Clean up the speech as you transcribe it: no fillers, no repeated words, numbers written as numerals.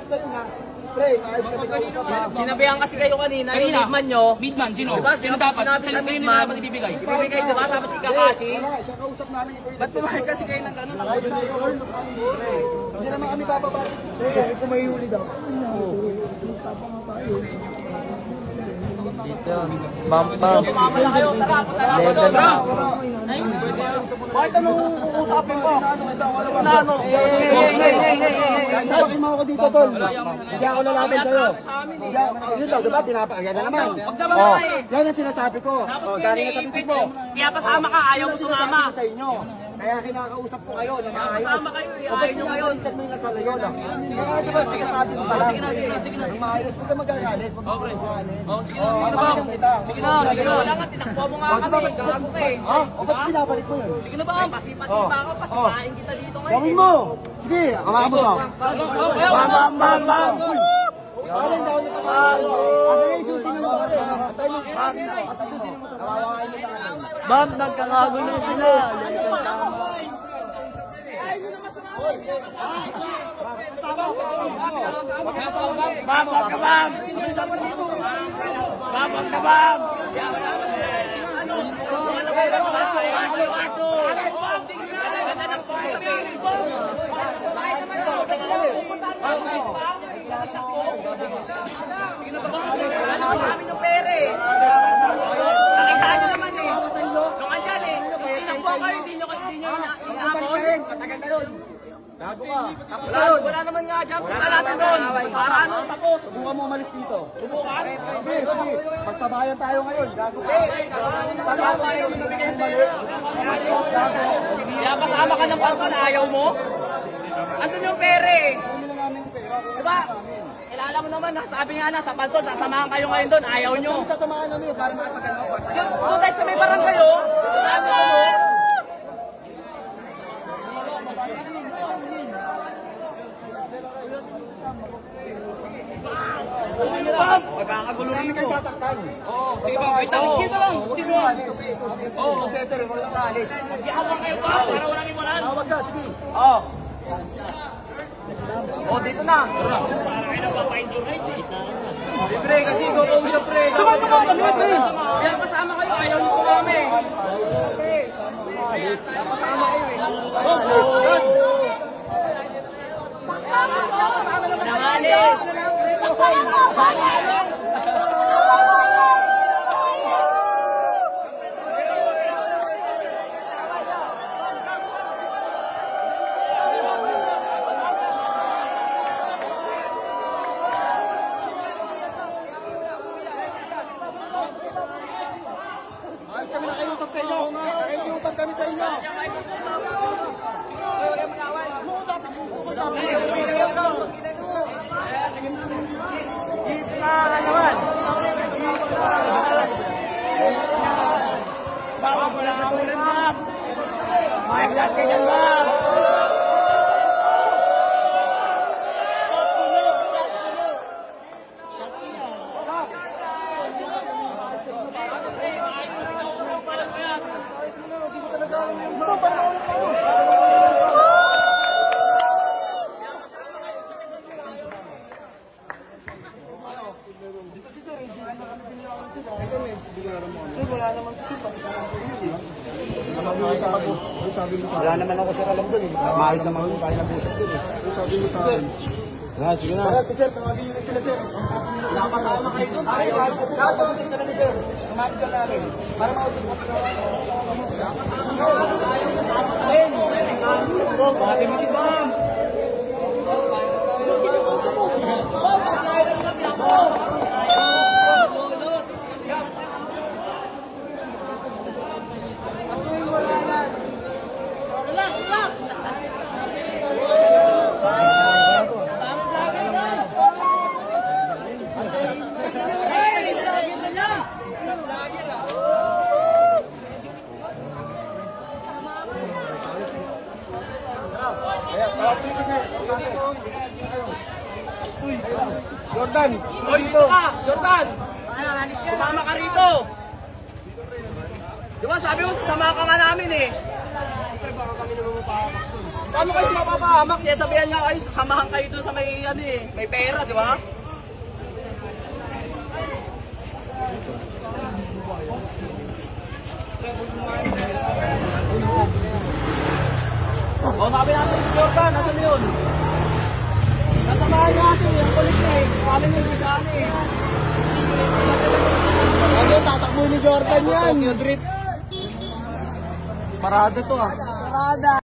sa'yo na. Pre, maayos ka dito. Sinabihan kasi kayo kanina, yung midman nyo. Midman, sino? Diba? Sino dapat? Sinabi sa midman, dapat ibibigay? Ibibigay, diba? Tapos ikakasi. Wala, siya kausap namin ito. Ba't tumahay kasi kayo ng gano'n? Hindi naman kami bababa. Pre, kung may huli daw. Please, tapang nga tayo. Dito. Bam-bam. Sumama na kayo, tara, punta na ako doon. Bakit anong usapin mo? Ano? Sabi mo ako dito, tol. Hindi ako lalaban sa'yo. Yun daw, diba? Pinapakagyan na naman. Yan ang sinasabi ko. Galing na sa bibig mo. Kaya pasama ka, ayaw mo sumama. Sa inyo. Kaya kinakausap ko kayo na maayos. Kasama kayo, ayaw nyo ngayon. Pagkakalitan mo yung nasa layon. Kaya diba, sinasabi mo pa lang. Sige na. Maayos, huwag ka magagalit. Sige na. Wala nga, tinakbo mo nga kami. Gago ka eh. Ha? O ba't pinabalik mo yun? Sige na ba? Pasipasipa ako, pasipain kita dito ngayon. Gawin mo! Sige, hawakan mo to. Bam, bam, bam! Parang daw na tayo. Asa na yung susi ng bari? Atay mo. Asa susi ng bari? Bam, nagkakagulo sila. Wala naman sa amin yung pere. Nakita nyo naman eh. Nung andyan eh. Tinakbo kayo, hindi nyo inaabot. Matagal na yun. Gago ka. Wala naman nga dyan. Punta natin doon. Para ano, tapos. Subukan mo umalis dito. Subukan. Sige. Pagsabayan tayo ngayon. Gago ka. Kaya kasama ka ng pangsan, ayaw mo? Andun yung pere. Diba? Kilala mo naman, sabi nga na sa pansod, sasamahan kayo ngayon doon, ayaw nyo. Sasamahan namin para makapagano. Kung tayo sa may barang kayo, sabi mo, magkakagulo rin Kayo sasaktan. Sige ba? Wait lang. Kita lang. Oo, setter. Wala ka alis. Diyawan kayo ba? Para walang iwanan. Tawag ka, sige. Oo. Oh, dito na. Pre, kasi ikaw ko siya, pre. Sumama ka kami, pre. Kaya kasama kayo, ayaw nyo sumama eh. Kasama kayo eh. Kasama naman nangalis. Kami nakiusap sa inyo. Nakiusap kami sa inyo. Dito na naman. Baka wala ka ulit, ma'am. Mahiglat ka dyan, ma'am. Wala naman ako sir alam doon eh. Maayos naman ako tayo nag-usap doon eh. Sabi mo sa akin. Sige na. Sir, tawagin nyo na sila sir. Nakapasama kayo doon. Lahat po sila ni sir. Tumapit ka namin. Para mausap mo. Bakit mo si Bam? Jordan! Dito ka! Jordan! Sumama ka rito! Diba sabi mo, sasama ka nga namin eh! Siyempre baka kami naman mapahamak doon. Paano kayo mapapahamak? Siya sabihan nga kayo, samahan kayo doon sa may, ano eh, may pera, di ba? O, sabi natin si Jordan, nasan yun? Nasamahan natin, yung kulit na eh. Kami nyo sa ano eh. Ano, tatakbo ni Jordan yan. Parada to ah. Parada.